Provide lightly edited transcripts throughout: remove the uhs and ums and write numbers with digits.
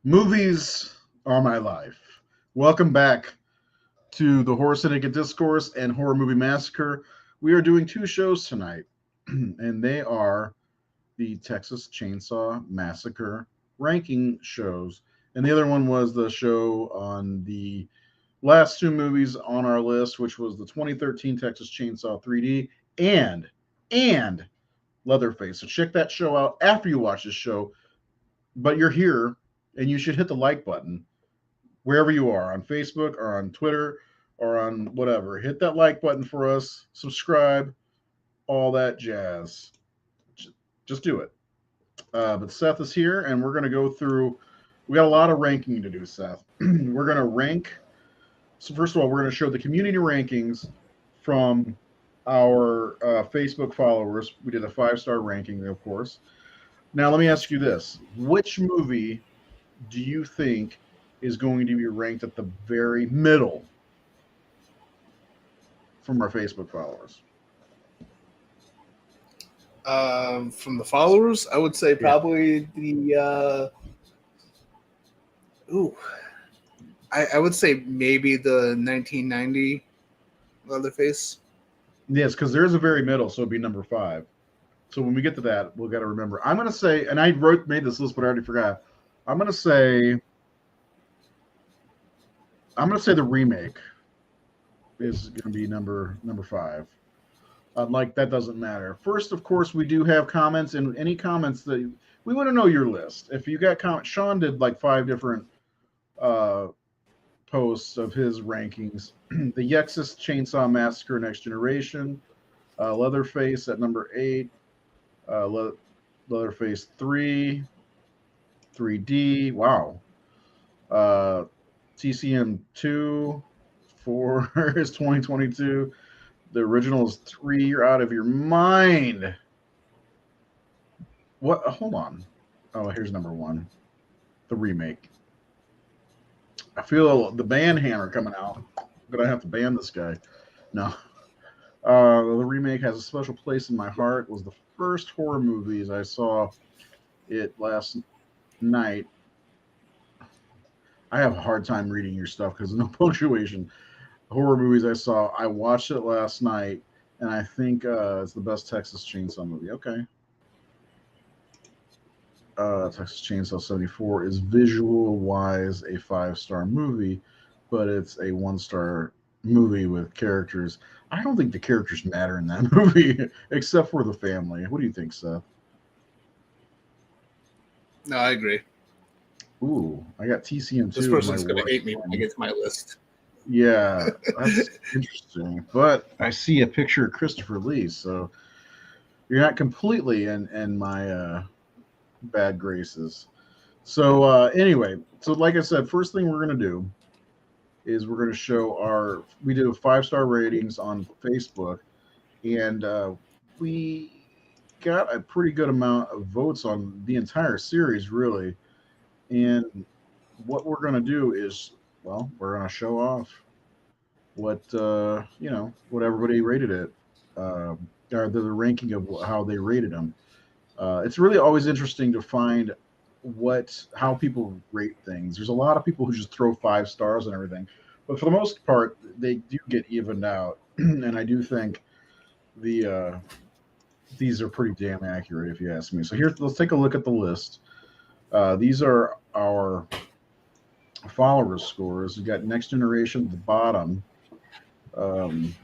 Movies are my life. Welcome back to the Horror Syndicate Discourse and Horror Movie Massacre. We are doing two shows tonight, and they are the Texas Chainsaw Massacre ranking shows. And the other one was the show on the last two movies on our list, which was the 2013 Texas Chainsaw 3D and Leatherface. So check that show out after you watch this show. But you're here, and you should hit the like button wherever you are on Facebook or on Twitter or on whatever. Hit that like button for us, subscribe, all that jazz. Just do it. But Seth is here, and we're going to go through. We got a lot of ranking to do, Seth. We're going to rank. So, first of all, we're going to show the community rankings from our Facebook followers. We did a 5-star ranking, of course. Now, let me ask you this. Which movie do you think is going to be ranked at the very middle from our Facebook followers? From the followers, I would say probably the I would say maybe the 1990 Leatherface. Yes, because there's a very middle, so it'd be number 5. So when we get to that, we'll got to remember. I'm going to say, and I made this list, but I already forgot. I'm going to say the remake is going to be number 5. Like that doesn't matter. First, of course, we do have comments, and any comments that we want to know your list. If you got comments, Sean did like 5 different posts of his rankings. The Texas Chainsaw Massacre Next Generation, Leatherface at number 8, Leatherface 3, 3D. Wow. TCM 2, 4 is 2022. The original is 3. You're out of your mind. What? Hold on. Oh, here's number 1. The remake. I feel the ban hammer coming out. I'm gonna have to ban this guy. No. The remake has a special place in my heart. It was the first horror movies I saw it last night. I have a hard time reading your stuff because of no punctuation. Horror movies I saw. I watched it last night, and I think it's the best Texas Chainsaw movie. Okay. Texas Chainsaw 74 is visual-wise a 5-star movie, but it's a 1-star movie with characters. I don't think the characters matter in that movie, except for the family. What do you think, Seth? No, I agree. Ooh, I got TCM2. This person's going to hate me when I get to my list. Yeah, that's interesting. But I see a picture of Christopher Lee, so you're not completely in my bad graces. So anyway, so like I said, first thing we're going to do is we're going to show we did a 5-star ratings on Facebook, and we got a pretty good amount of votes on the entire series, really. And what we're going to do is, well, we're going to show off what what everybody rated it, or the ranking of how they rated them. It's really always interesting to find how people rate things. There's a lot of people who just throw 5 stars and everything, but for the most part, they do get evened out. And I do think these are pretty damn accurate, if you ask me. So let's take a look at the list. These are our followers scores. You got Next Generation at the bottom.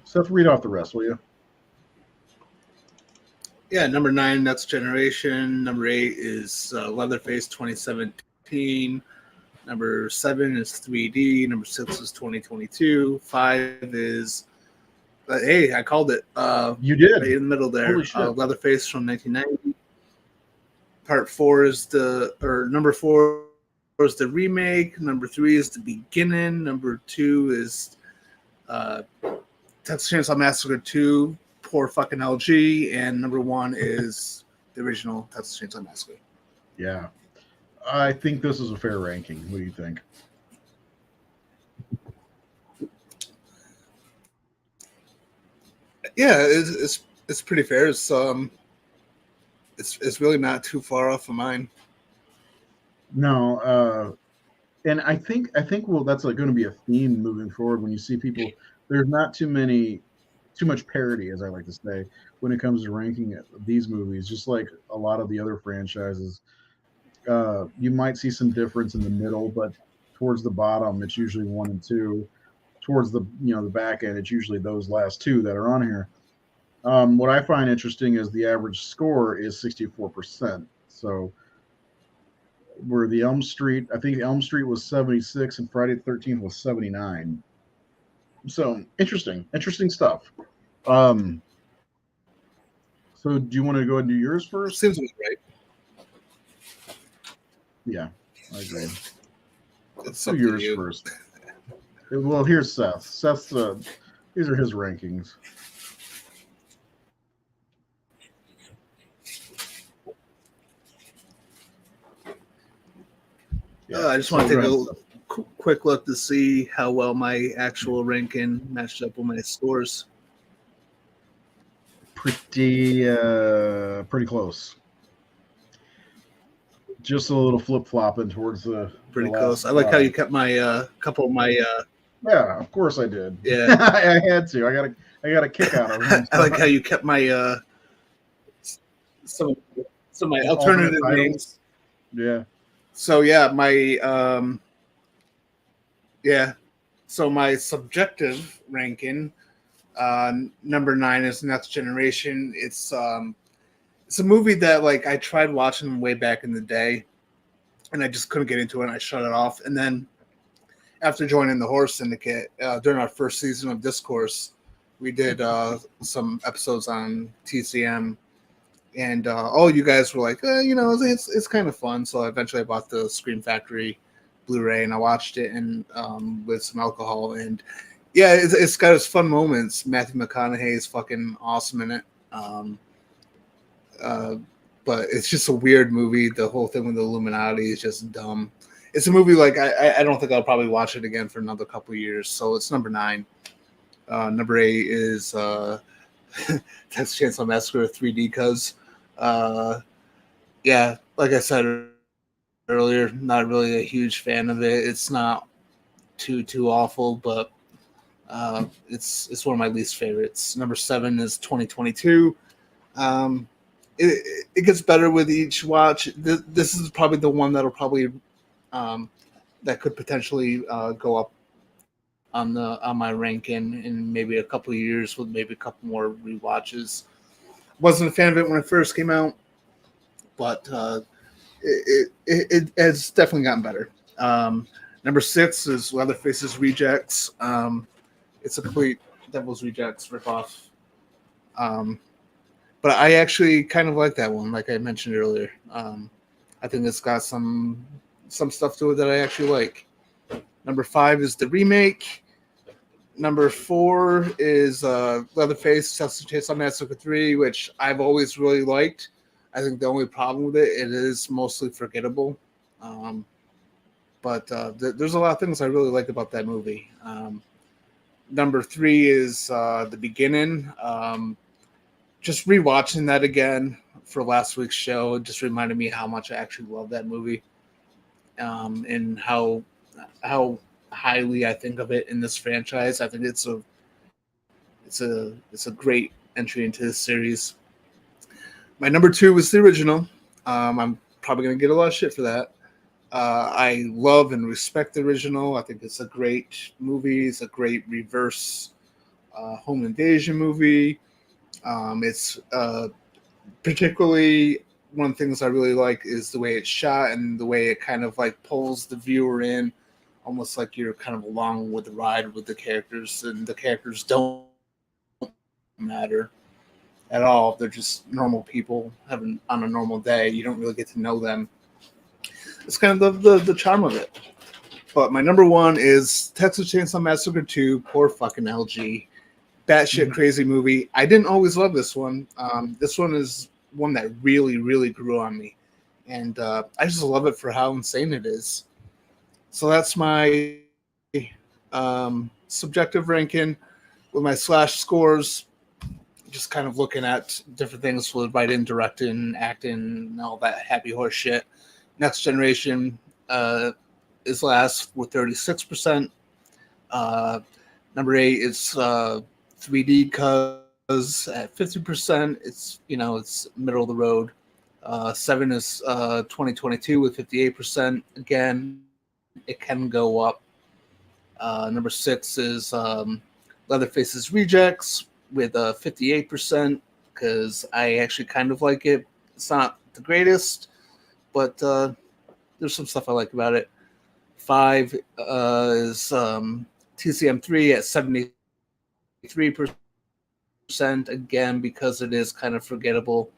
Seth, read off the rest, will you? Yeah, number 9, Next Generation. Number 8 is Leatherface 2017. Number 7 is 3D. Number 6 is 2022. 5 is, hey, I called it. You did. Right in the middle there. Leatherface from 1990. Part 4 is number 4 is the remake. Number 3 is the beginning. Number 2 is Texas Chainsaw Massacre 2. Poor fucking LG, and number 1 is the original Texas Chainsaw Massacre. Yeah, I think this is a fair ranking. What do you think? Yeah, it's pretty fair. It's really not too far off of mine. No, And I think well, that's like going to be a theme moving forward when you see people. There's not too much parity, as I like to say, when it comes to ranking these movies. Just like a lot of the other franchises, you might see some difference in the middle, but towards the bottom, it's usually one and two. Towards the the back end, it's usually those last two that are on here. What I find interesting is the average score is 64%. So where the Elm Street, I think Elm Street was 76 and Friday the 13th was 79. So interesting stuff. Um, so do you want to go ahead and do yours first? Seems like right. Yeah, I agree. It's Do up to yours you. first. Well, here's Seth. These are his rankings. Yeah, I just want to take a quick look to see how well my actual ranking matched up with my scores. pretty close. Just a little flip flopping towards the Pretty the close. last I like how spot. you kept my couple of my Yeah, of course I did. Yeah. I had to. I got a kick out of them. I like how you kept my some of my alternative names. Yeah. So yeah, so my subjective ranking, number 9 is Next Generation. It's a movie that like I tried watching way back in the day, and I just couldn't get into it. And I shut it off. And then after joining the Horror Syndicate during our first season of Discourse, we did some episodes on TCM, and all you guys were like, it's kind of fun. So eventually I bought the Scream Factory Blu-ray and I watched it and with some alcohol, and yeah, it's got its fun moments. Matthew McConaughey is fucking awesome in it. But it's just a weird movie. The whole thing with the Illuminati is just dumb. It's a movie like I don't think I'll probably watch it again for another couple of years. So it's number 9. Number 8 is Texas Chainsaw Massacre 3D. Cause yeah, like I said earlier, not really a huge fan of it. It's not too awful, but it's one of my least favorites. Number 7 is 2022. It gets better with each watch. This is probably the one that'll probably that could potentially go up on my ranking in maybe a couple of years with maybe a couple more rewatches. Wasn't a fan of it when it first came out, but it has definitely gotten better. Number 6 is Leatherface's Rejects. It's a complete Devil's Rejects ripoff. But I actually kind of like that one, like I mentioned earlier. I think it's got some stuff to it that I actually like. Number 5 is the remake. Number 4 is Leatherface, Texas Chainsaw Massacre 3, which I've always really liked. I think the only problem with it is mostly forgettable. But there's a lot of things I really like about that movie. Number 3 is The Beginning. Just rewatching that again for last week's show just reminded me how much I actually love that movie, and how highly I think of it in this franchise. I think it's a great entry into this series. My number 2 is the original. I'm probably gonna get a lot of shit for that. I love and respect the original. I think it's a great movie. It's a great reverse home invasion movie. It's particularly one of the things I really like is the way it's shot and the way it kind of like pulls the viewer in, almost like you're kind of along with the ride with the characters, and the characters don't matter at all. They're just normal people having on a normal day. You don't really get to know them. It's kind of the charm of it. But my number 1 is Texas Chainsaw Massacre 2. Poor fucking LG. Batshit crazy movie. I didn't always love this one. This one is one that really, really grew on me. And I just love it for how insane it is. So that's my subjective ranking with my slash scores. Just kind of looking at different things with writing, directing, acting, and all that happy horse shit. Next Generation, is last with 36%. Number 8 is 3D Cuz at 50%. It's middle of the road. 7 is 2022 with 58%. Again, it can go up. Number 6 is Leatherface's Rejects with 58%, because I actually kind of like it. It's not the greatest, but there's some stuff I like about it. 5 is TCM3 at 73%, again, because it is kind of forgettable.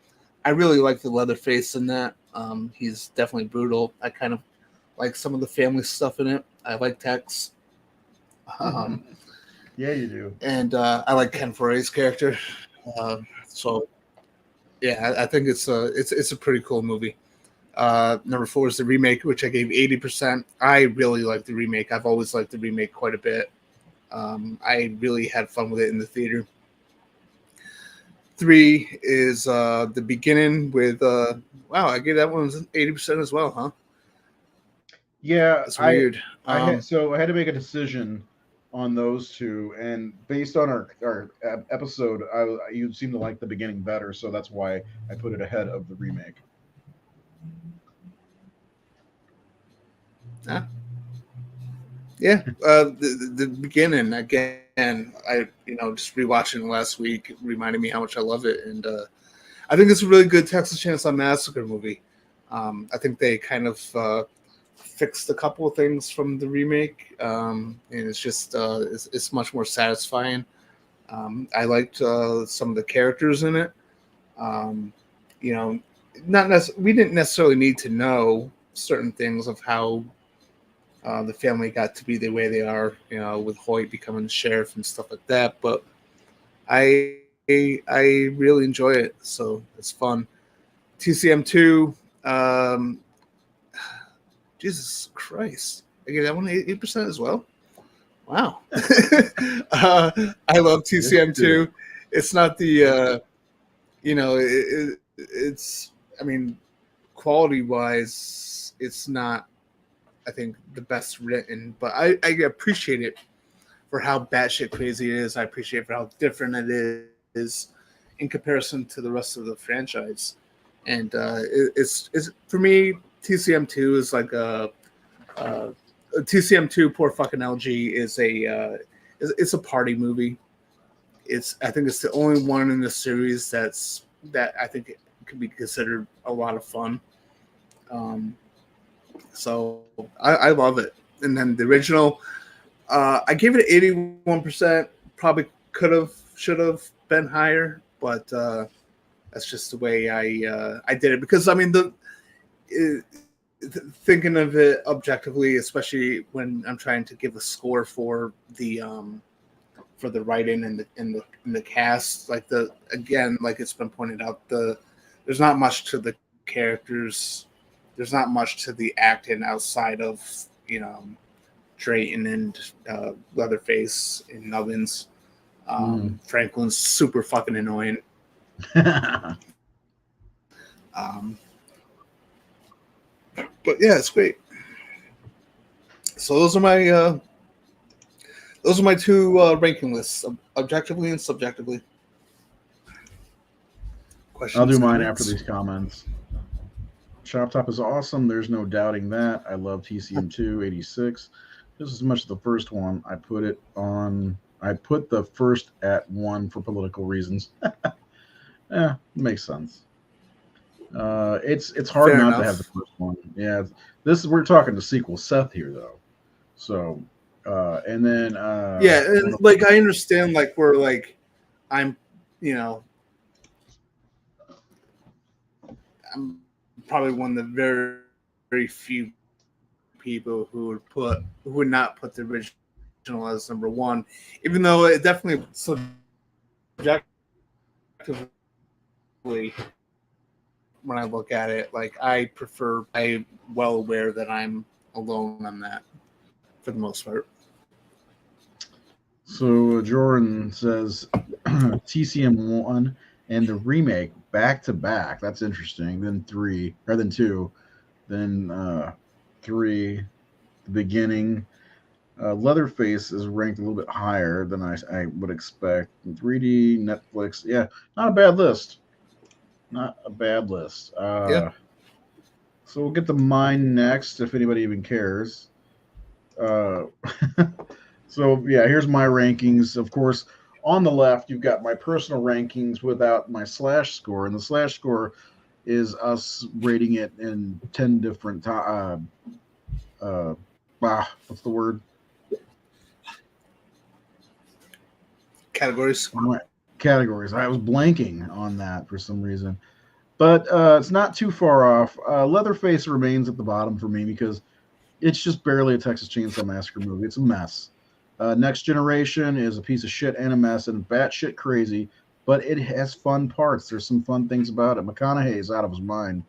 I really like the Leatherface in that. He's definitely brutal. I kind of like some of the family stuff in it. I like Tex. Yeah, you do. And I like Ken Forey's character. So yeah, I think it's a pretty cool movie. Number 4 is the remake, which I gave 80%. I really like the remake. I've always liked the remake quite a bit. I really had fun with it in the theater. 3 is the beginning with wow, I gave that one 80% as well, huh? Yeah, That's weird. I had to make a decision on those two, and based on our episode, you seem to like the beginning better, so that's why I put it ahead of the remake. Yeah, the beginning again. I just rewatching last week reminded me how much I love it, and I think it's a really good Texas Chainsaw Massacre movie. I think they kind of fixed a couple of things from the remake, and it's just it's much more satisfying. I liked some of the characters in it. We didn't necessarily need to know certain things of how the family got to be the way they are, with Hoyt becoming the sheriff and stuff like that. But I really enjoy it, so it's fun. TCM2, Jesus Christ, I get that one 8% as well. Wow, I love TCM2. It's not the it's, I mean, quality wise, it's not, I think, the best written, but I appreciate it for how batshit crazy it is. I appreciate it for how different it is in comparison to the rest of the franchise. And it's for me, TCM2 is like TCM2 Poor Fucking LG is it's a party movie. I think it's the only one in the series that I think it could be considered a lot of fun. So I love it. And then the original, I gave it 81%. Probably should have been higher, but that's just the way I did it. Because I mean, thinking of it objectively, especially when I'm trying to give a score for the writing and the cast, like like it's been pointed out, there's not much to the characters. There's not much to the acting outside of, Drayton and Leatherface and Nubbins. Franklin's super fucking annoying. But yeah, it's great. So those are my two ranking lists, objectively and subjectively. Questions, I'll do mine after these comments. Chop Top is awesome. There's no doubting that. I love TCM2 86 just as much as the first one. I put the first at 1 for political reasons. Yeah, makes sense. It's hard Fair not enough. to have the first one. Yeah, we're talking the sequel Seth here though. So and then yeah, and like I understand, like we're like I'm probably one of the very, very few people who would not put the original as number 1, even though it definitely subjectively, when I look at it, like I'm well aware that I'm alone on that for the most part. So Jordan says TCM1 and the remake back to back. That's interesting. Then 2, then 3. the beginning. Leatherface is ranked a little bit higher than I would expect. 3D, Netflix, yeah, not a bad list. Not a bad list. Yeah. So we'll get to mine next, if anybody even cares. Uh, so yeah, here's my rankings. Of course, on the left you've got my personal rankings without my slash score, and the slash score is us rating it in 10 different uh, what's the word? Categories. Categories. I was blanking on that for some reason, but it's not too far off. Leatherface remains at the bottom for me because it's just barely a Texas Chainsaw Massacre movie. It's a mess. Next Generation is a piece of shit and a mess and batshit crazy, but it has fun parts. There's some fun things about it. McConaughey's out of his mind.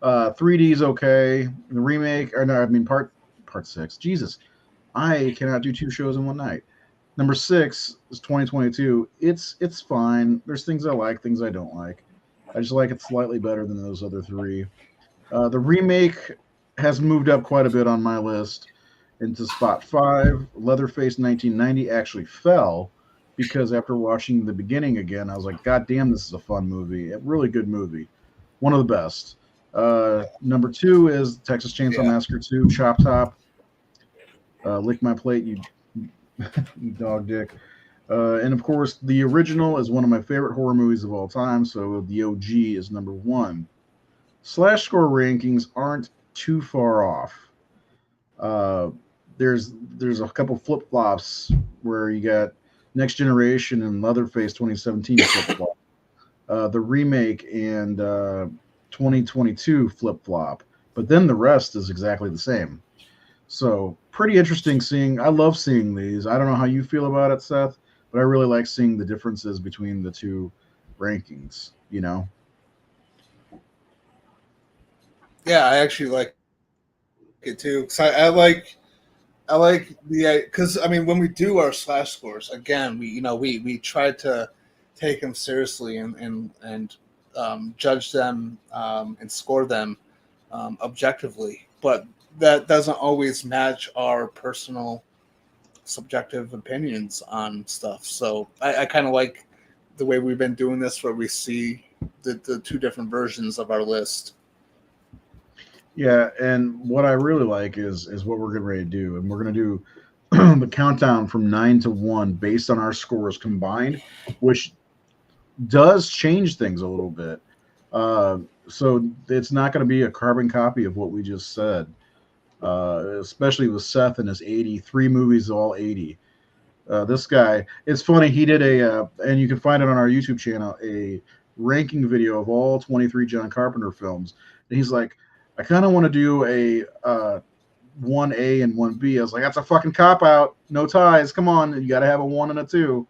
3D is okay. The remake, or no, I mean part 6. Jesus, I cannot do 2 shows in one night. Number 6 is 2022. It's fine. There's things I like, things I don't like. I just like it slightly better than those other 3. The remake has moved up quite a bit on my list into spot 5. Leatherface 1990 actually fell because after watching the beginning again, I was like, God damn, this is a fun movie. A really good movie. One of the best. Number 2 is Texas Chainsaw Massacre 2, Chop Top. Lick my plate, you dog dick. And of course, the original is one of my favorite horror movies of all time, so the OG is number 1. Slash score rankings aren't too far off. There's a couple flip flops where you got Next Generation and Leatherface 2017 flip flop, the remake and 2022 flip flop, but then the rest is exactly the same. So pretty interesting seeing. I love seeing these. I don't know how you feel about it, Seth, but I really like seeing the differences between the 2 rankings. You know. Yeah, I actually like it too. Cause I like the, because I mean, when we do our slash scores, again, we try to take them seriously and judge them and score them objectively, but that doesn't always match our personal subjective opinions on stuff. So I kind of like the way we've been doing this, where we see the 2 different versions of our list. Yeah, and what I really like is what we're getting ready to do, and we're going to do the countdown from 9 to 1 based on our scores combined, which does change things a little bit. So it's not going to be a carbon copy of what we just said, especially with Seth and his 83 movies, all 80. This guy, it's funny, he did and you can find it on our YouTube channel, a ranking video of all 23 John Carpenter films. And he's like, I kind of want to do a 1A and 1B. I was like, that's a fucking cop out. No ties. Come on, you got to have a 1 and a 2.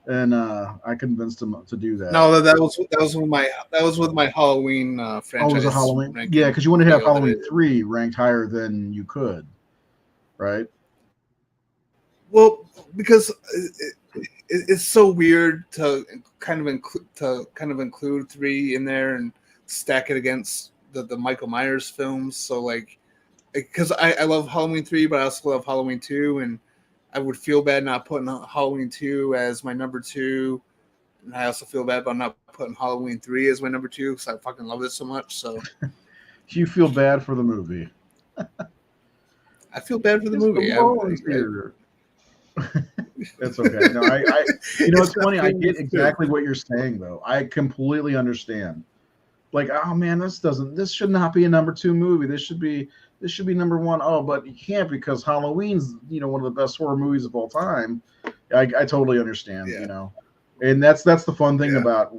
And I convinced him to do that. No, that was with my Halloween franchise. Oh, it was a Halloween. Yeah, because you wanted to have Halloween 3 ranked higher than you could, right? Well, because it's so weird to kind of include 3 in there and stack it against the Michael Myers films. So like, because I love Halloween 3, but I also love Halloween 2, and I would feel bad not putting Halloween 2 as my number 2, and I also feel bad about not putting Halloween 3 as my number 2 because I fucking love it so much. So you feel bad for the movie. I feel bad for the movie. That's okay. No, I it's funny. I get exactly what you're saying, though. I completely understand. Like, oh man, this should not be a number 2 movie. This should be number 1. Oh, but you can't because Halloween's, one of the best horror movies of all time. I totally understand, and that's the fun thing about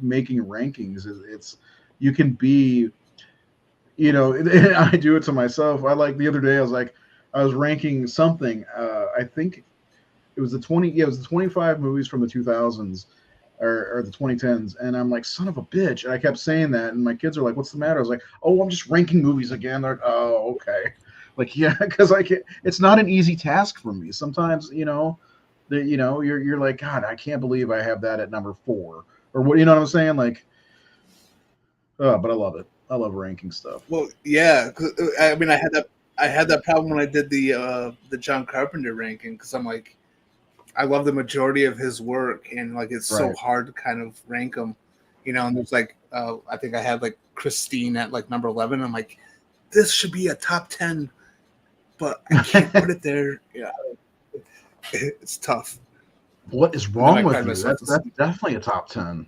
making rankings. It's you can be, I do it to myself. I like the other day I was ranking something. I think it was the 25 movies from the 2000s. Or the 2010s, and I'm like, son of a bitch, and I kept saying that, and my kids are like, what's the matter? I was like, oh, I'm just ranking movies again. They're like, oh, okay. Like, yeah, because it's not an easy task for me. Sometimes, you're like, God, I can't believe I have that at number 4, or what, you know what I'm saying? Like, but I love it. I love ranking stuff. Well, yeah, I mean, I I had that problem when I did the John Carpenter ranking because I'm like, I love the majority of his work, and like it's so Right. hard to kind of rank them, you know. And there's like, I think I had like Christine at like number 11. I'm like, this should be a top 10, but I can't put it there. Yeah, it's tough. What is And then I wrong with cried you? myself That's to that's sleep. definitely a top 10.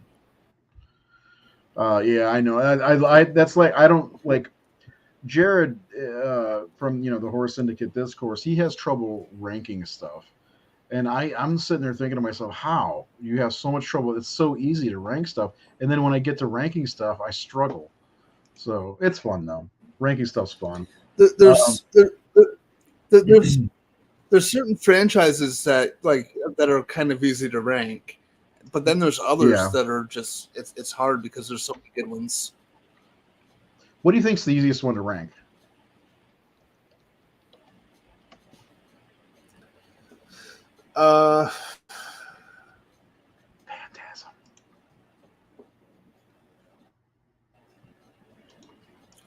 Yeah, I know. I that's like I don't like Jared from the Horror Syndicate Discourse. He has trouble ranking stuff, and I'm sitting there thinking to myself, how you have so much trouble? It's so easy to rank stuff, and then when I get to ranking stuff, I struggle. So it's fun though. Ranking stuff's fun. There- Um, There's there, there, there's there's certain franchises that are kind of easy to rank, but then there's others yeah. that are just it's hard because there's so many good ones. What do you think's the easiest one to rank? Uh, Phantasm.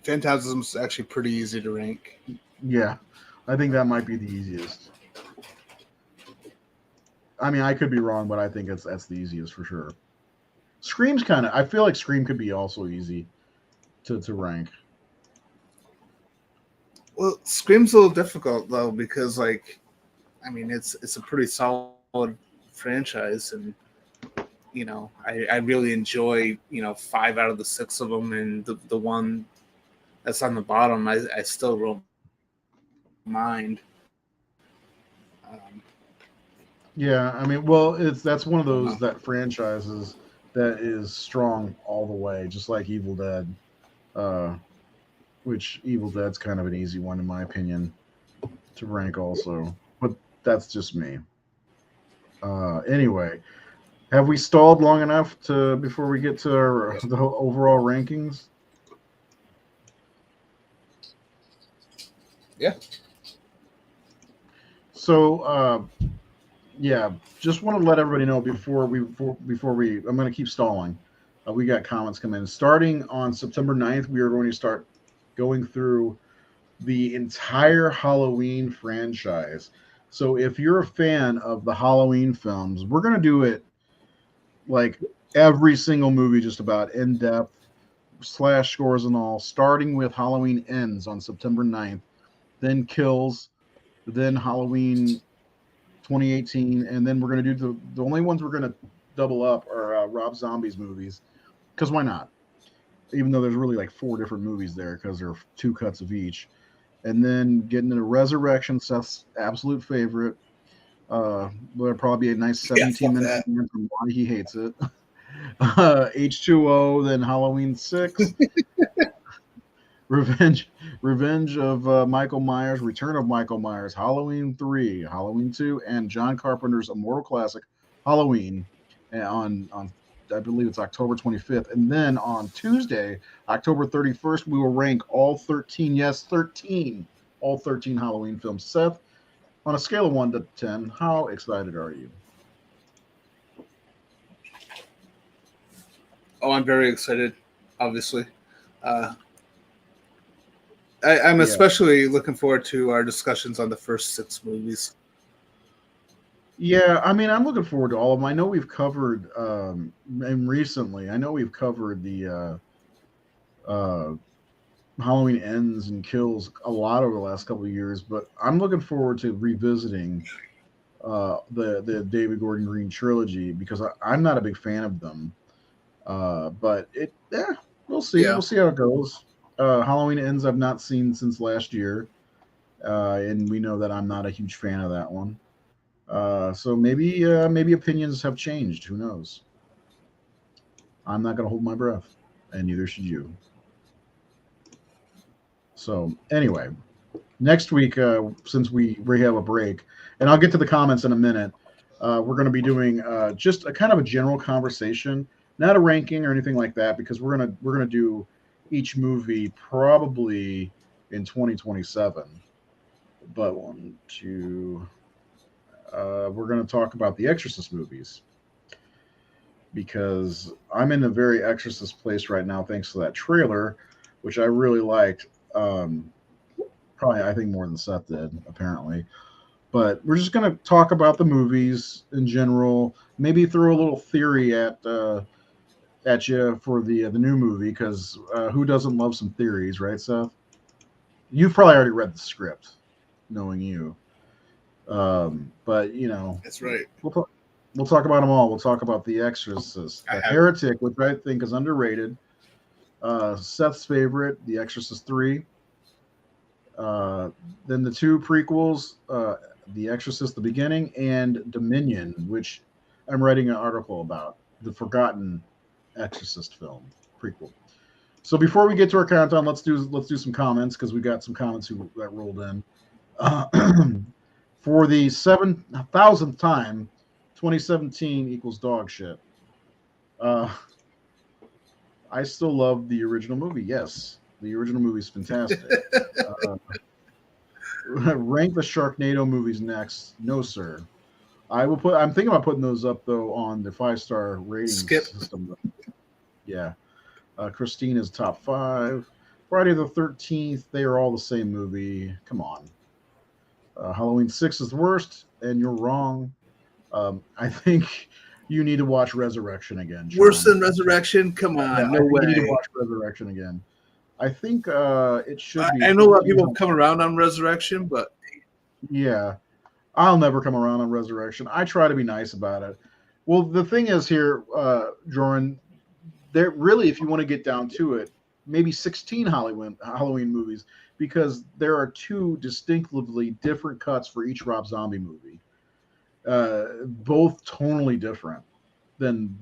Phantasm's actually pretty easy to rank. Yeah, I think that might be the easiest. I mean, I could be wrong, but I think that's the easiest for sure. Scream's kind of. I feel like Scream could be also easy to rank. Well, Scream's a little difficult though because I mean it's a pretty solid franchise, and I really enjoy 5 out of the 6 of them, and the one that's on the bottom I still don't mind. Um, Yeah, I mean, well, that's one of I don't those know. that franchises that is strong all the way, just like Evil Dead. Uh, which Evil Dead's kind of an easy one in my opinion to rank also, but that's just me. Anyway, have we stalled long enough to before we get to the overall rankings? Yeah. So, yeah, just want to let everybody know before we I'm going to keep stalling. We got comments coming in. Starting on September 9th, we are going to start going through the entire Halloween franchise. So if you're a fan of the Halloween films, we're going to do it like every single movie just about in depth, slash scores and all, starting with Halloween Ends on September 9th, then Kills, then Halloween 2018, and then we're going to do the only ones we're going to double up are Rob Zombie's movies, because why not? Even though there's really like 4 different movies there because there are 2 cuts of each. And then getting into Resurrection, Seth's absolute favorite. There'll probably be a nice Yeah, 17 fuck minute that. rant on why he hates it. H2O, then Halloween 6, Revenge of Michael Myers, Return of Michael Myers, Halloween 3, Halloween 2, and John Carpenter's immortal classic Halloween on I believe it's October 25th. And then on Tuesday, October 31st, we will rank all 13, yes, 13, all 13 Halloween films. Seth, on a scale of 1 to 10, how excited are you? Oh, I'm very excited. Obviously, uh, I'm Yeah. especially looking forward to our discussions on the first 6 movies. Yeah, I mean, I'm looking forward to all of them. I know we've covered, and recently, I know we've covered the Halloween Ends and Kills a lot over the last couple of years, but I'm looking forward to revisiting the David Gordon Green trilogy because I'm not a big fan of them. But we'll see. Yeah. We'll see how it goes. Halloween Ends I've not seen since last year, and we know that I'm not a huge fan of that one. So maybe opinions have changed. Who knows? I'm not going to hold my breath, and neither should you. So anyway, next week, since we have a break, and I'll get to the comments in a minute, we're going to be doing just a kind of a general conversation, not a ranking or anything like that, because we're gonna do each movie probably in 2027. But one, two, we're going to talk about the Exorcist movies because I'm in a very Exorcist place right now, thanks to that trailer, which I really liked. Probably, I think more than Seth did, apparently. But we're just gonna talk about the movies in general. Maybe throw a little theory at you for the new movie because who doesn't love some theories, right, Seth? You've probably already read the script, knowing you. But you know, That's right. we'll talk about them all. We'll talk about The Exorcist, The Heretic, which I think is underrated. Seth's favorite, The Exorcist 3. Then the two prequels, The Exorcist: The Beginning and Dominion, which I'm writing an article about, the forgotten Exorcist film prequel. So before we get to our countdown, let's do some comments because we got some comments that rolled in. For the 7,000th time, 2017 equals dog shit. I still love the original movie. Yes, the original movie is fantastic. Rank the Sharknado movies next. No, sir. I'm thinking about putting those up though on the 5-star rating system. Yeah. Christine is top 5. Friday the 13th. They are all the same movie. Come on. Halloween 6 is the worst, and you're wrong. I think you need to watch Resurrection again. Sean. Worse than Resurrection? Come on, yeah, no way. You need to watch Resurrection again. I think it should be. I know a lot of people come around on Resurrection, but yeah, I'll never come around on Resurrection. I try to be nice about it. Well, the thing is here, Jordan, there really, if you want to get down to it, maybe 16 Halloween movies because there are 2 distinctively different cuts for each Rob Zombie movie, both tonally different than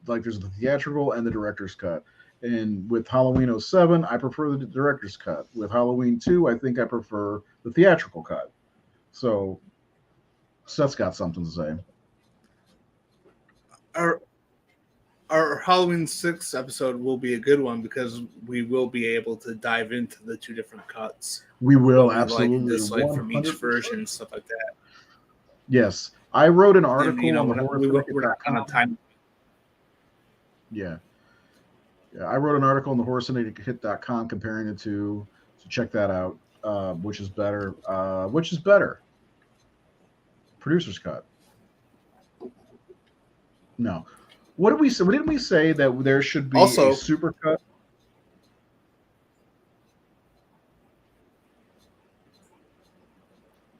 like there's the theatrical and the director's cut. And with Halloween 07, I prefer the director's cut. With Halloween 2, I think I prefer the theatrical cut. So Seth's got something to say. Our Halloween 6 episode will be a good one because we will be able to dive into the 2 different cuts. We will, absolutely. Like dislike from each version and stuff like that. Yes. I wrote an article on the we're not kind of time. Yeah. I wrote an article on the horrorsyndicate.com comparing the 2. So check that out. Which is better? Which is better? Producer's cut. No. What did we say? Didn't we say that there should be also, a super cut?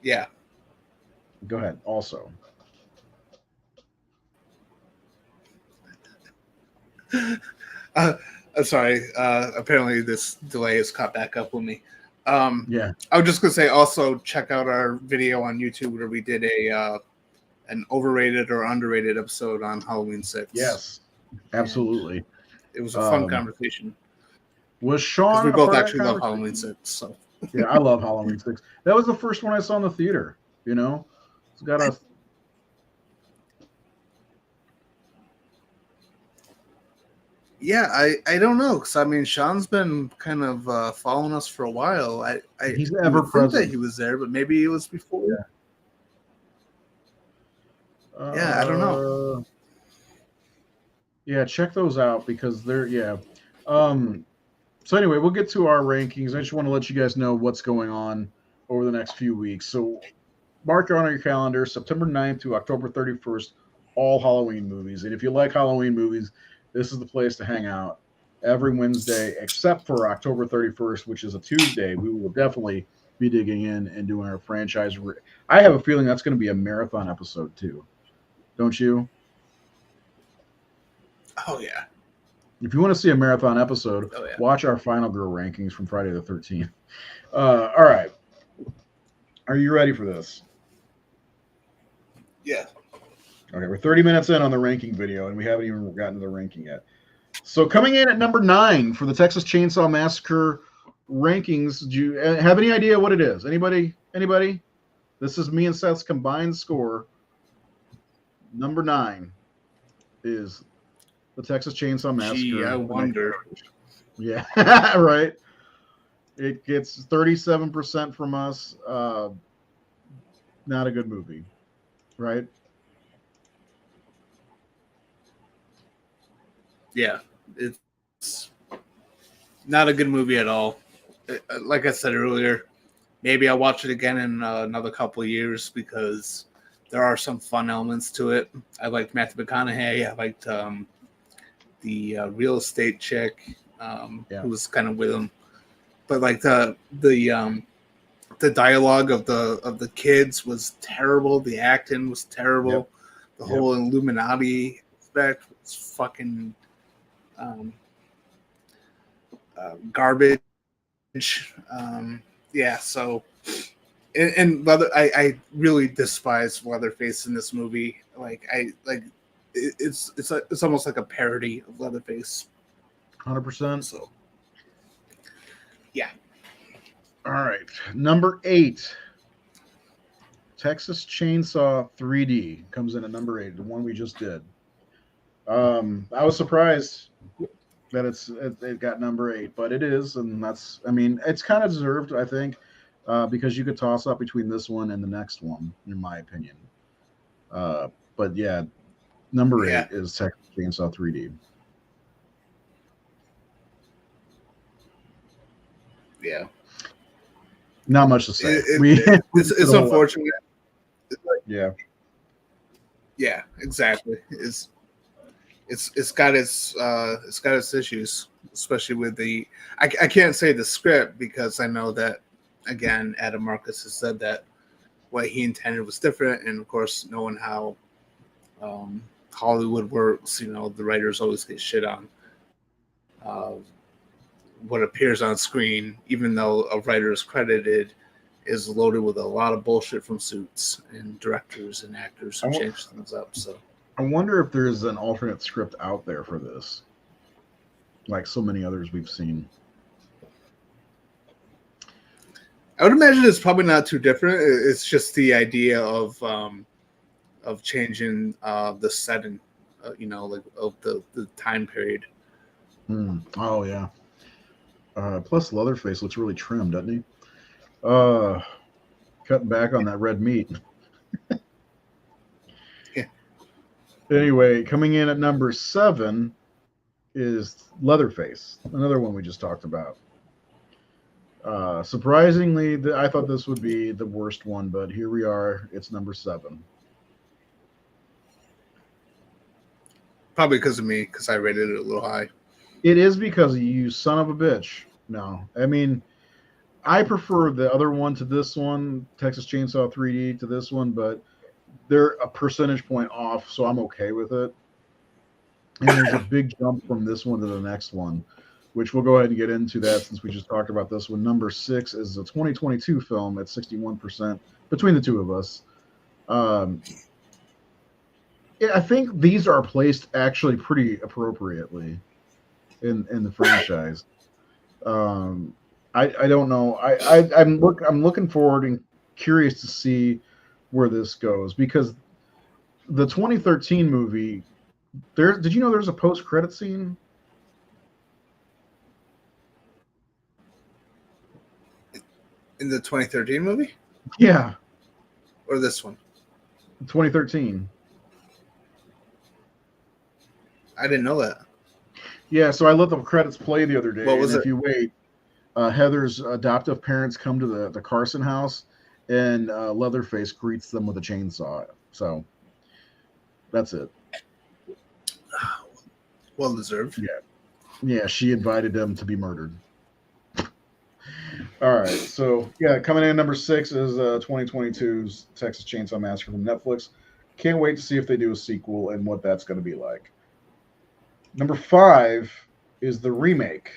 Yeah. Go ahead. Also. I'm sorry. Apparently, this delay has caught back up with me. Yeah. I was just gonna say also check out our video on YouTube where we did an overrated or underrated episode on Halloween 6. Yes, absolutely. It was a fun conversation. Was Sean? We both actually love Halloween 6. So. Yeah, I love Halloween 6. That was the first one I saw in the theater. You know, it's got a. Yeah, I don't know because I mean Sean's been kind of following us for a while. He's ever present. That he was there, but maybe it was before. Yeah, I don't know. Yeah, check those out because they're So anyway, we'll get to our rankings. I just want to let you guys know what's going on over the next few weeks. So mark it on your calendar, September 9th to October 31st, all Halloween movies. And if you like Halloween movies, this is the place to hang out every Wednesday, except for October 31st, which is a Tuesday. We will definitely be digging in and doing our franchise. I have a feeling that's going to be a marathon episode too. Don't you? Oh, yeah. If you want to see a marathon episode, watch our Final Girl rankings from Friday the 13th. All right. Are you ready for this? Yeah. Okay, we're 30 minutes in on the ranking video, and we haven't even gotten to the ranking yet. So coming in at number 9 for the Texas Chainsaw Massacre rankings, do you have any idea what it is? Anybody? This is me and Seth's combined score. Number 9 is the Texas Chainsaw Massacre. Gee, I wonder. Yeah, right. It gets 37% from us. Not a good movie, right? Yeah, it's not a good movie at all. Like I said earlier, maybe I'll watch it again in another couple of years because there are some fun elements to it. I liked Matthew McConaughey. I liked the real estate chick who was kind of with him. But like the dialogue of the kids was terrible. The acting was terrible. Yep. The whole Illuminati aspect was fucking garbage. So and I really despise Leatherface in this movie. It's almost like a parody of Leatherface. 100%. So yeah. All right, number 8, Texas Chainsaw 3D comes in at number 8, the one we just did. I was surprised that it got number 8, but it is, and it's kind of deserved, I think, because you could toss up between this one and the next one, in my opinion. But yeah, number 8 is Texas Chainsaw 3D. Yeah. Not much to say. It's unfortunate. Yeah. Yeah, exactly. It's got its issues, especially with the. I can't say the script because I know that again, Adam Marcus has said that what he intended was different, and of course, knowing how Hollywood works, the writers always get shit on. What appears on screen, even though a writer is credited, is loaded with a lot of bullshit from suits and directors and actors who change things up. So I wonder if there's an alternate script out there for this, like so many others we've seen. I would imagine it's probably not too different. It's just the idea of changing the setting, of the time period. Oh yeah. Plus, Leatherface looks really trim, doesn't he? Cutting back on that red meat. Yeah. Anyway, coming in at number 7 is Leatherface, another one we just talked about. Surprisingly, I thought this would be the worst one, but here we are. It's number 7. Probably because of me, because I rated it a little high. It is because of you, son of a bitch. No, I mean, I prefer the other one to this one, Texas Chainsaw 3D to this one, but they're a percentage point off, so I'm okay with it. And there's a big jump from this one to the next one, which we'll go ahead and get into that since we just talked about this one. Number 6 is a 2022 film at 61% between the two of us. I think these are placed actually pretty appropriately in the franchise. I don't know. I'm looking forward and curious to see where this goes because the 2013 movie. Did you know there's a post-credit scene? In the 2013 movie? Yeah. Or this one? 2013. I didn't know that. Yeah, so I let the credits play the other day. What was it? If you wait, Heather's adoptive parents come to the Carson house, and Leatherface greets them with a chainsaw. So that's it. Well deserved. Yeah. She invited them to be murdered. All right, so yeah, coming in at number 6 is 2022's Texas Chainsaw Massacre from Netflix. Can't wait to see if they do a sequel and what that's going to be like. Number 5 is the remake.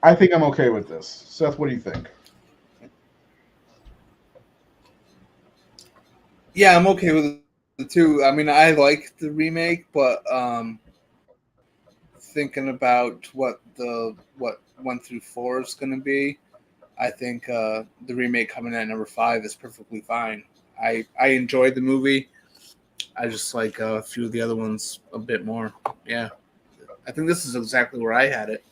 I think I'm okay with this. Seth, what do you think? Yeah, I'm okay with it too. I mean, I like the remake, but thinking about what 1 through 4 is going to be, I think the remake coming in at number 5 is perfectly fine. I enjoyed the movie. I just like a few of the other ones a bit more. Yeah, I think this is exactly where I had it.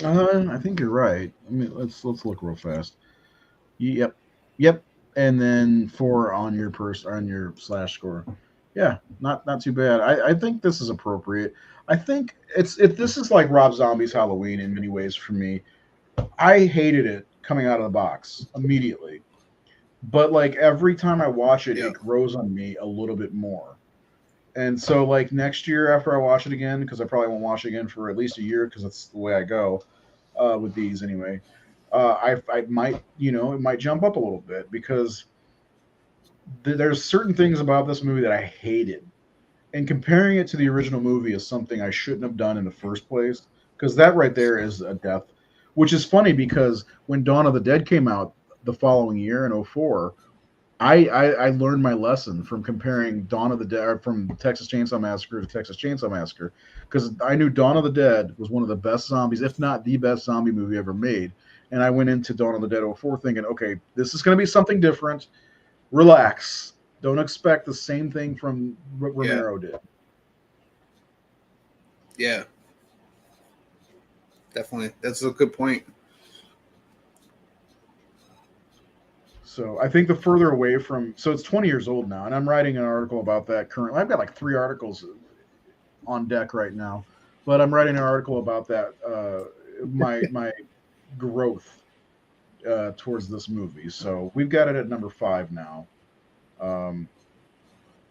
I think you're right. I mean, let's look real fast. Yep. And then 4 on your slash score. Yeah, not too bad. I think this is appropriate. I think if this is like Rob Zombie's Halloween in many ways for me. I hated it coming out of the box immediately, but like every time I watch it, Yeah. it grows on me a little bit more. And so like next year after I watch it again, because I probably won't watch it again for at least a year because that's the way I go with these anyway. I might it might jump up a little bit because there's certain things about this movie that I hated, and comparing it to the original movie is something I shouldn't have done in the first place because that right there is a death. Which is funny because when Dawn of the Dead came out the following year in '04, I learned my lesson from comparing Dawn of the Dead from Texas Chainsaw Massacre to Texas Chainsaw Massacre because I knew Dawn of the Dead was one of the best zombies, if not the best zombie movie ever made. And I went into Dawn of the Dead '04 thinking, okay, this is going to be something different. Relax. Don't expect the same thing from what Yeah. Romero did. Yeah. Definitely. That's a good point. So I think the further away from, so it's 20 years old now, and I'm writing an article about that currently. I've got like 3 articles on deck right now, but I'm writing an article about that my growth towards this movie. So we've got it at number 5 now. Um,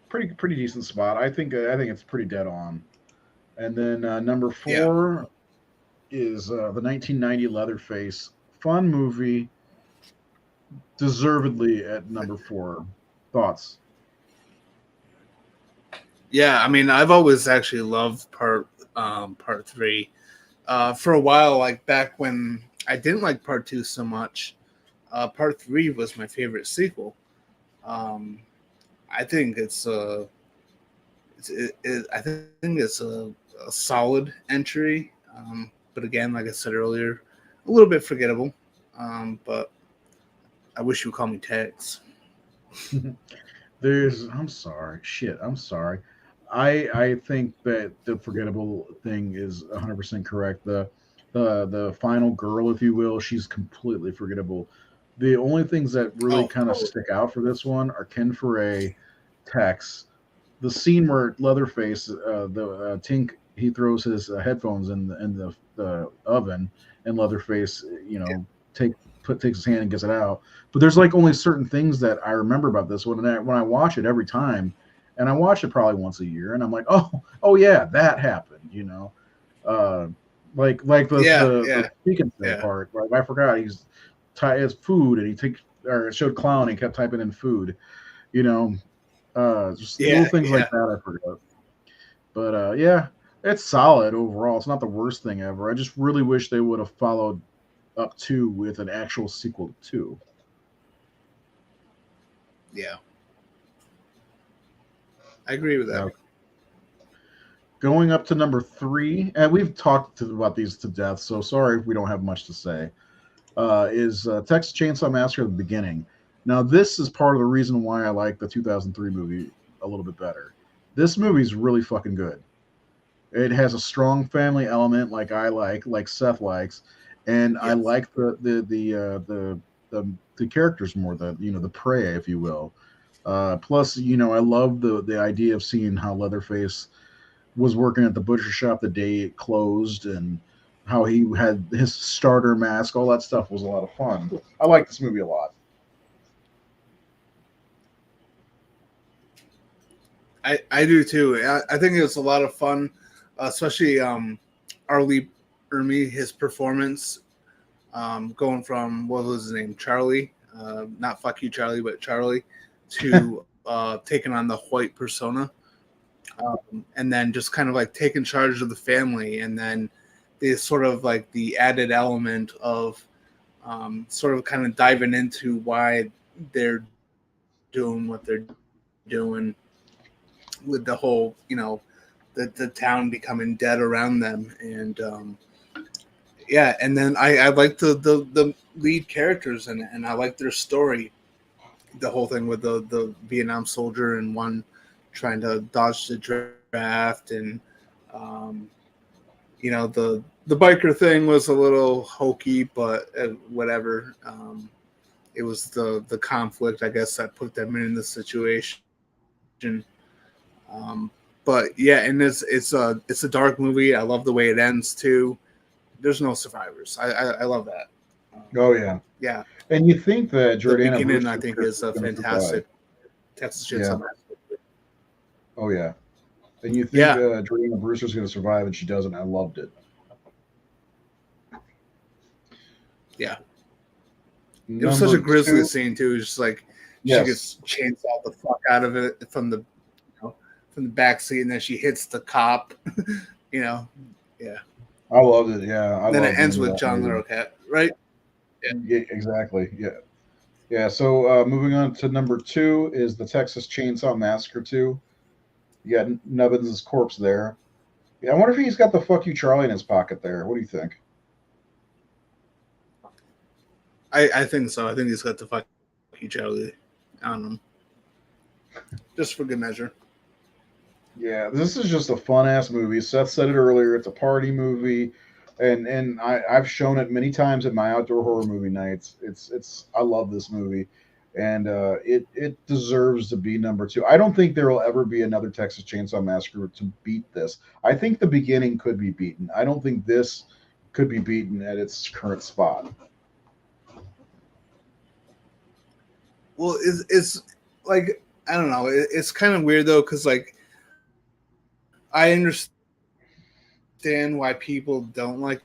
pretty decent spot. I think it's pretty dead on. And then number Yeah. 4 is the 1990 Leatherface, fun movie, deservedly at number 4. Thoughts? Yeah. I mean, I've always actually loved part three. For a while, like back when I didn't like part two so much, part three was my favorite sequel. Um, I think I think it's a solid entry. But again, like I said earlier, a little bit forgettable. But I wish you would call me Tex. I'm sorry. Shit, I'm sorry. I think that the forgettable thing is 100% correct. The final girl, if you will, she's completely forgettable. The only things that really Oh, kind of totally. stick out for this one are Ken Foray, Tex, the scene where Leatherface, the Tink, he throws his headphones in the oven, and Leatherface, take takes his hand and gets it out. But there's like only certain things that I remember about this one, and when I watch it every time, and I watch it probably once a year, and I'm like, oh yeah, that happened. Uh, like Yeah, the yeah, speaking thing yeah, part. Like I forgot his food, and he takes or it showed clown, and he kept typing in food. You know, just little yeah, things like yeah. that I forgot. But yeah, it's solid overall. It's not the worst thing ever. I just really wish they would have followed up to with an actual sequel to. Yeah, I agree with that. Now, going up to number 3, and we've talked about these to death, so sorry if we don't have much to say. Is Texas Chainsaw Massacre: The Beginning. Now, this is part of the reason why I like the 2003 movie a little bit better. This movie's really fucking good. It has a strong family element, like Seth likes, and I Yes. like the characters more, the prey, if you will. Plus, I love the idea of seeing how Leatherface was working at the butcher shop the day it closed, and how he had his starter mask. All that stuff was a lot of fun. I like this movie a lot. I do too. I think it was a lot of fun, especially Arlie Ermy, his performance, going from what was his name, Charlie, not fuck you Charlie, but Charlie, to taking on the white persona, and then just kind of like taking charge of the family, and then the sort of like the added element of sort of kind of diving into why they're doing what they're doing with the whole, the town becoming dead around them, and yeah, and then I like the lead characters, and I like their story, the whole thing with the Vietnam soldier and one trying to dodge the draft, and um, the biker thing was a little hokey, but whatever. It was the conflict, I guess, that put them in this situation. But yeah, and it's a dark movie. I love the way it ends too. There's no survivors. I love that. Oh yeah, Yeah. and you think that The Jordana beginning, Brewster I think, is a fantastic Texas Chainsaw Massacre. Oh yeah, and you think Yeah. Jordana Brewster's going to survive, and she doesn't. I loved it. Yeah. It was such a grisly scene too. It's just like she gets chainsawed the fuck out of it from the back seat, and then she hits the cop. Yeah. I loved it. Yeah, Then it ends with John Larroquette, right? Yeah, exactly. Yeah. So moving on to number 2 is the Texas Chainsaw Massacre 2. You got Nubbins' corpse there. Yeah, I wonder if he's got the "fuck you, Charlie" in his pocket there. What do you think? I think so. I think he's got the "fuck you, Charlie" on him, just for good measure. Yeah, this is just a fun ass movie. Seth said it earlier. It's a party movie, and I've shown it many times at my outdoor horror movie nights. It's I love this movie, and it deserves to be number 2. I don't think there will ever be another Texas Chainsaw Massacre to beat this. I think the beginning could be beaten. I don't think this could be beaten at its current spot. Well, it's like, I don't know. It's kind of weird though, because like I understand why people don't like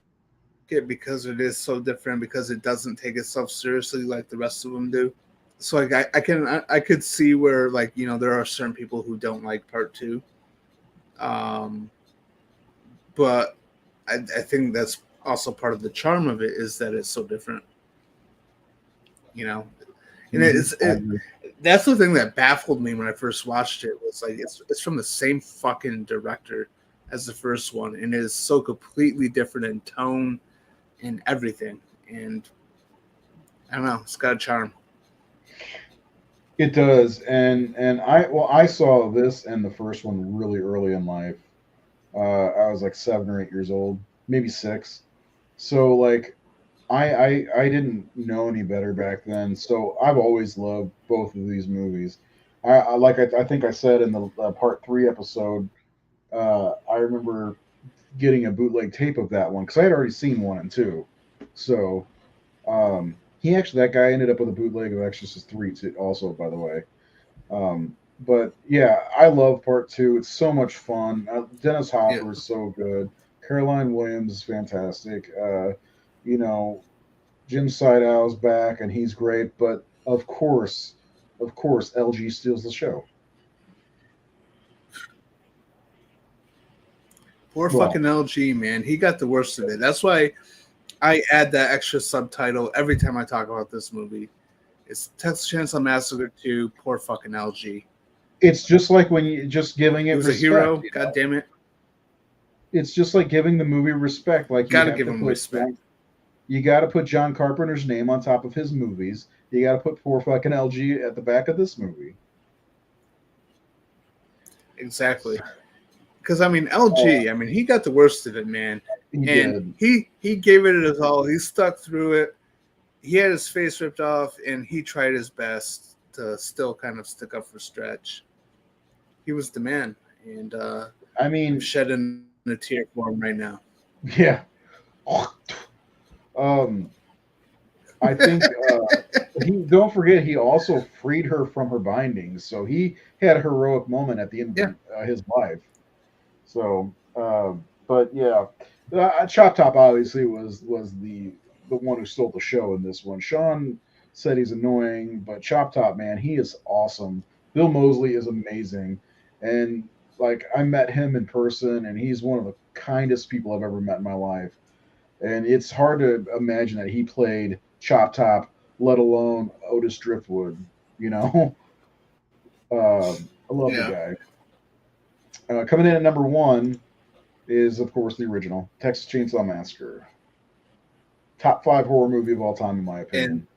it, because it is so different, because it doesn't take itself seriously like the rest of them do. So like I could see where, like, there are certain people who don't like part 2. But I think that's also part of the charm of it, is that it's so different. And that's the thing that baffled me when I first watched it, was like it's from the same fucking director as the first one, and it is so completely different in tone and everything. And I don't know, it's got a charm. It does, and I saw this and the first one really early in life. I was like 7 or 8 years old, maybe 6. So like I didn't know any better back then. So I've always loved both of these movies. I think I said in the part 3 episode. I remember getting a bootleg tape of that one because I had already seen 1 and 2. So that guy ended up with a bootleg of Exorcist 3 too, also, by the way. But yeah, I love part 2. It's so much fun. Dennis Hopper is so good. Caroline Williams is fantastic. Jim Sidow's back and he's great. But of course, LG steals the show. Poor fucking LG, man. He got the worst of it. That's why I add that extra subtitle every time I talk about this movie. It's Texas Chainsaw Massacre 2, poor fucking LG. It's just like when you just giving it he was respect, a hero. God damn it. It's just like giving the movie respect. Like, you gotta give him respect. You got to put John Carpenter's name on top of his movies. You got to put poor fucking LG at the back of this movie. Exactly. Because LG, he got the worst of it, man. He gave it his all. He stuck through it. He had his face ripped off, and he tried his best to still kind of stick up for Stretch. He was the man, and I'm shedding a tear for him right now. Yeah. I think don't forget, he also freed her from her bindings, so he had a heroic moment at the end of his life. So, but yeah, Chop Top obviously was the one who stole the show in this one. Sean said he's annoying, but Chop Top, man, he is awesome. Bill Moseley is amazing, and like, I met him in person, and he's one of the kindest people I've ever met in my life. And it's hard to imagine that he played Chop Top, let alone Otis Driftwood. I love the guy. Coming in at number 1 is, of course, the original Texas Chainsaw Massacre. Top 5 horror movie of all time, in my opinion.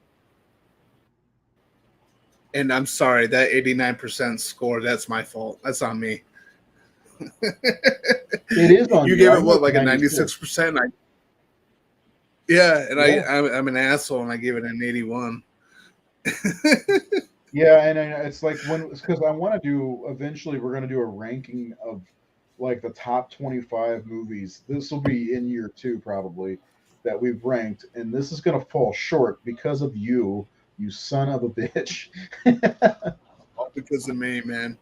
And I'm sorry, that 89% score, that's my fault. That's on me. It is on you. You gave it, what, like a 96%? I'm an asshole, and I gave it an 81. Yeah, and it's like when because I want to do eventually we're going to do a ranking of like the top 25 movies. This will be in year 2 probably that we've ranked, and this is going to fall short because of you, you son of a bitch. All because of me, man.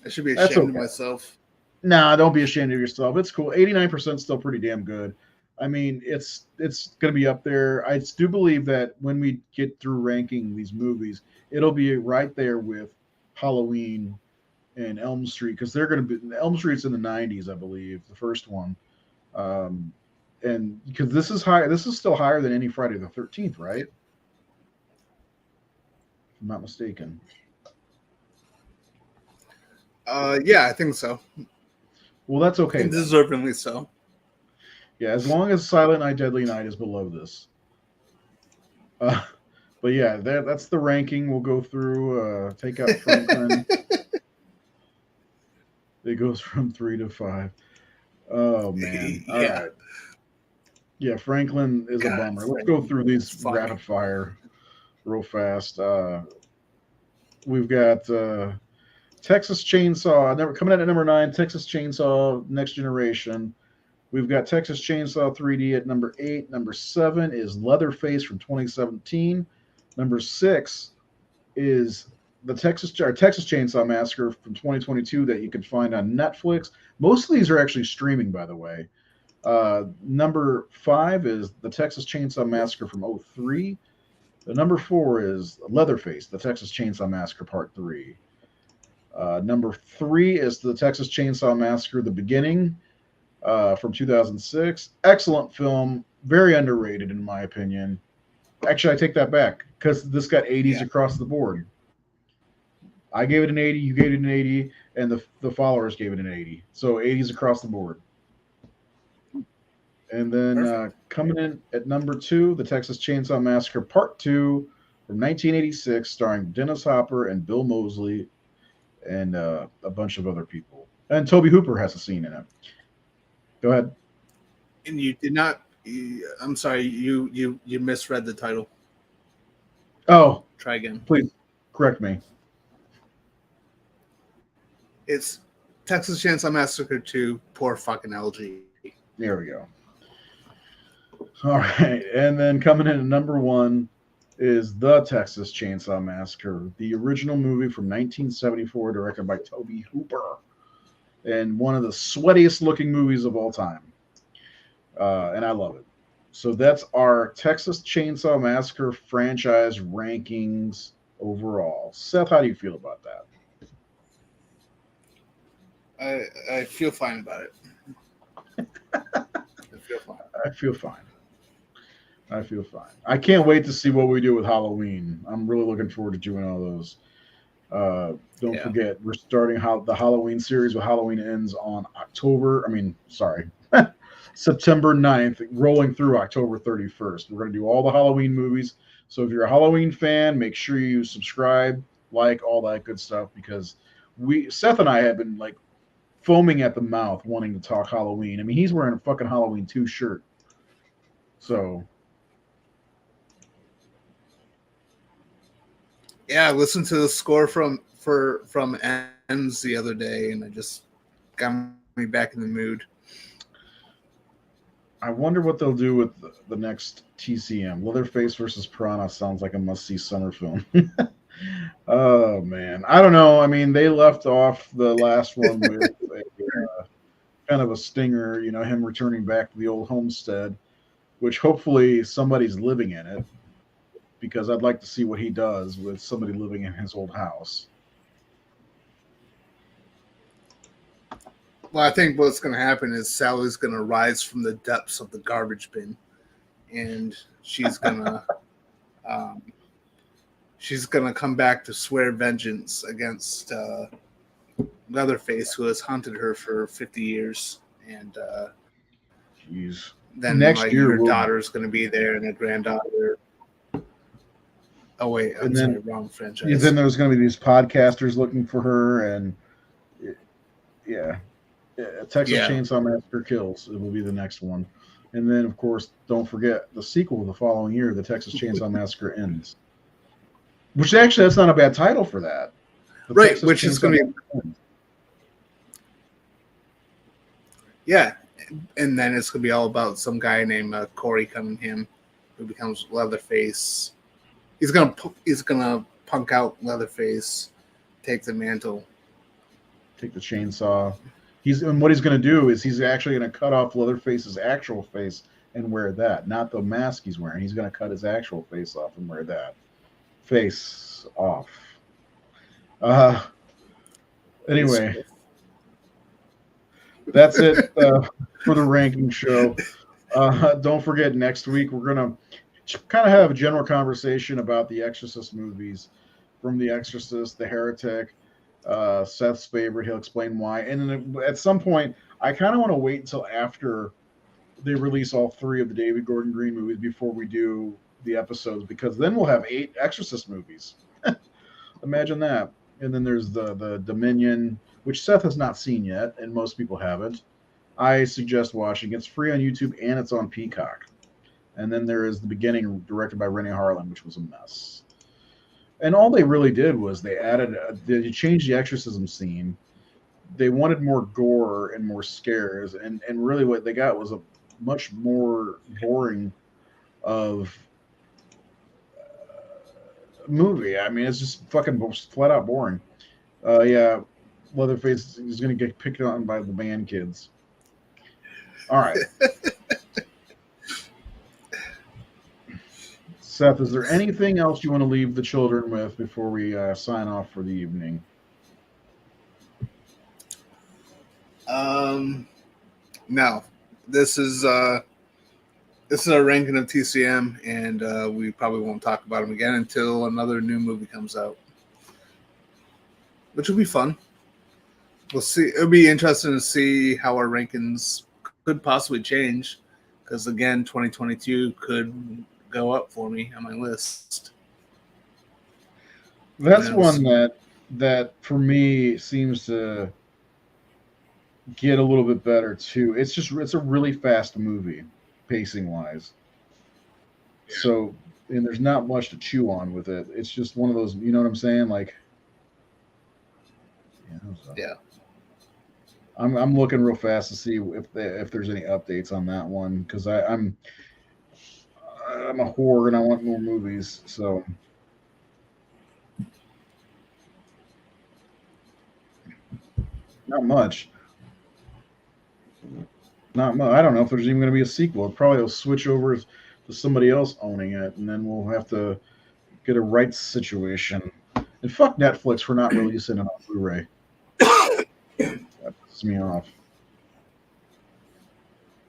I should be That's ashamed of okay. myself. Nah, don't be ashamed of yourself. It's cool. 89% still pretty damn good. I mean, it's going to be up there. I do believe that when we get through ranking these movies, it'll be right there with Halloween and Elm Street because they're going to be Elm Street's in the 90s, I believe, the first one. Um, and because this is high, this is still higher than any Friday the 13th, right? If I'm not mistaken. Yeah, I think so. Well, that's okay. And Then. deservingly so. Yeah, as long as Silent Night, Deadly Night is below this. But yeah, that's the ranking. We'll go through. Take out Franklin. It goes from 3 to 5. Oh man! All Yeah. right. Yeah, Franklin is God, a bummer. Let's go through these fuck. rapid fire real fast. We've got Texas Chainsaw. Coming in at number 9. Texas Chainsaw Next Generation. We've got Texas Chainsaw 3D at number 8. Number 7 is Leatherface from 2017. Number 6 is the Texas Chainsaw Massacre from 2022 that you can find on Netflix. Most of these are actually streaming, by the way. Number 5 is the Texas Chainsaw Massacre from 2003. The number 4 is Leatherface, the Texas Chainsaw Massacre Part 3. Number 3 is the Texas Chainsaw Massacre: The Beginning from 2006. Excellent film, very underrated in my opinion. Actually, I take that back because this got 80s across the board. I gave it an 80, you gave it an 80, and the followers gave it an 80. So 80s across the board. And then coming in at number 2, the Texas Chainsaw Massacre Part 2 from 1986, starring Dennis Hopper and Bill Moseley and a bunch of other people. And Toby Hooper has a scene in it. Go ahead. And you did not. I'm sorry. You misread the title. Oh, try again. Please correct me. It's Texas Chainsaw Massacre 2. Poor fucking LG. There we go. All right, and then coming in at number 1 is the Texas Chainsaw Massacre, the original movie from 1974, directed by Toby Hooper, and one of the sweatiest looking movies of all time. And I love it. So that's our Texas Chainsaw Massacre franchise rankings overall. Seth, how do you feel about that? I feel fine about it. I feel fine. I feel fine. I feel fine. I can't wait to see what we do with Halloween. I'm really looking forward to doing all those. Don't forget, we're starting the Halloween series with Halloween Ends on September 9th, rolling through October 31st. We're going to do all the Halloween movies. So if you're a Halloween fan, make sure you subscribe, like, all that good stuff, because Seth and I have been like foaming at the mouth wanting to talk Halloween. I mean, he's wearing a fucking Halloween 2 shirt. So yeah, I listened to the score from Ends the other day, and I just got me back in the mood. I wonder what they'll do with the next TCM. Leatherface versus Piranha sounds like a must-see summer film. Oh man, I don't know. I mean, they left off the last one with kind of a stinger, him returning back to the old homestead, which hopefully somebody's living in it, because I'd like to see what he does with somebody living in his old house. Well, I think what's going to happen is Sally's going to rise from the depths of the garbage bin, and she's going to come back to swear vengeance against Leatherface, who has hunted her for 50 years. And jeez, then next year her daughter's going to be there, and a granddaughter. Oh wait, I'm sorry, wrong franchise. Then there's going to be these podcasters looking for her, and Texas Chainsaw Massacre Kills. It will be the next one. And then, of course, don't forget the sequel the following year, the Texas Chainsaw Massacre Ends. Which actually, that's not a bad title for that. The Right, Texas which is going to be. Yeah, and then it's going to be all about some guy named Corey Cunningham who becomes Leatherface. He's gonna punk out Leatherface, take the mantle, take the chainsaw. And what he's going to do is he's actually going to cut off Leatherface's actual face and wear that, not the mask he's wearing. He's going to cut his actual face off and wear that. Face off. Anyway, that's it for the ranking show. Don't forget, next week we're going to kind of have a general conversation about the Exorcist movies, from The Exorcist, The Heretic, Seth's favorite. He'll explain why. And then at some point, I kind of want to wait until after they release all 3 of the David Gordon Green movies before we do the episodes, because then we'll have 8 Exorcist movies. Imagine that. And then there's the Dominion, which Seth has not seen yet, and most people haven't. I suggest watching. It's free on YouTube and it's on Peacock. And then there is The Beginning, directed by Rennie Harlan, which was a mess. And all they really did was they changed the exorcism scene. They wanted more gore and more scares, and really what they got was a much more boring of movie. I mean, it's just fucking flat out boring. Yeah, Leatherface is going to get picked on by the band kids. All right. Seth, is there anything else you want to leave the children with before we sign off for the evening? No. This is our ranking of TCM, and we probably won't talk about them again until another new movie comes out, which will be fun. We'll see. It'll be interesting to see how our rankings could possibly change, because again, 2022 could go up for me on my list. That's one that for me seems to get a little bit better too. It's a really fast movie, pacing wise. So, and there's not much to chew on with it. It's just one of those, you know what I'm saying? Like, yeah. I'm looking real fast to see if there's any updates on that one, because I'm a whore and I want more movies. So not much. Not much. I don't know if there's even going to be a sequel. It probably will switch over to somebody else owning it, and then we'll have to get a rights situation. And fuck Netflix for not releasing it on Blu-ray. That pisses me off.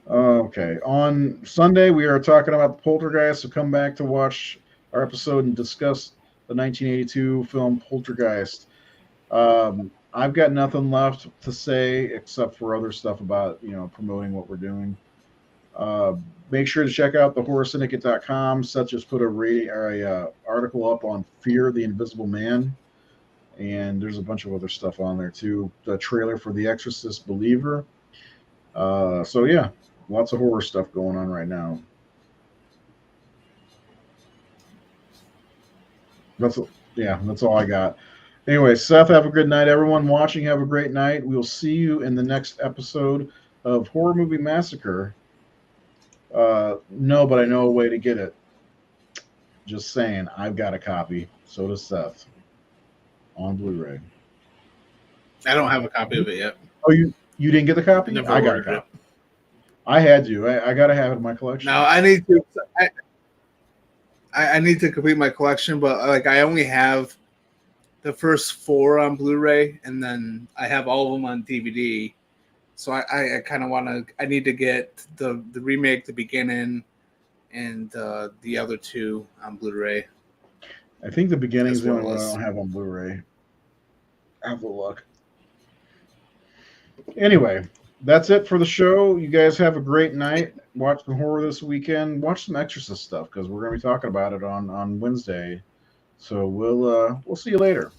Okay. On Sunday, we are talking about the Poltergeist, so come back to watch our episode and discuss the 1982 film Poltergeist. I've got nothing left to say except for other stuff about, promoting what we're doing. Make sure to check out thehorrorsyndicate.com. Seth just put a article up on Fear the Invisible Man, and there's a bunch of other stuff on there too. The trailer for The Exorcist Believer. So yeah, lots of horror stuff going on right now. That's all I got. Anyway, Seth, have a good night. Everyone watching, have a great night. We'll see you in the next episode of Horror Movie Massacre. No, but I know a way to get it. Just saying, I've got a copy. So does Seth. On Blu-ray. I don't have a copy of it yet. Oh, you didn't get the copy? I got a copy. I had to. I got to have it in my collection. No, I need to. I need to complete my collection, but I only have the first 4 on Blu-ray, and then I have all of them on DVD. So I kind of want to. I need to get the remake, The Beginning, and the other 2 on Blu-ray. I think The Beginning is the only one I don't have on Blu-ray. Have a look. Anyway, that's it for the show. You guys have a great night. Watch some horror this weekend. Watch some Exorcist stuff, because we're going to be talking about it on Wednesday. So we'll see you later.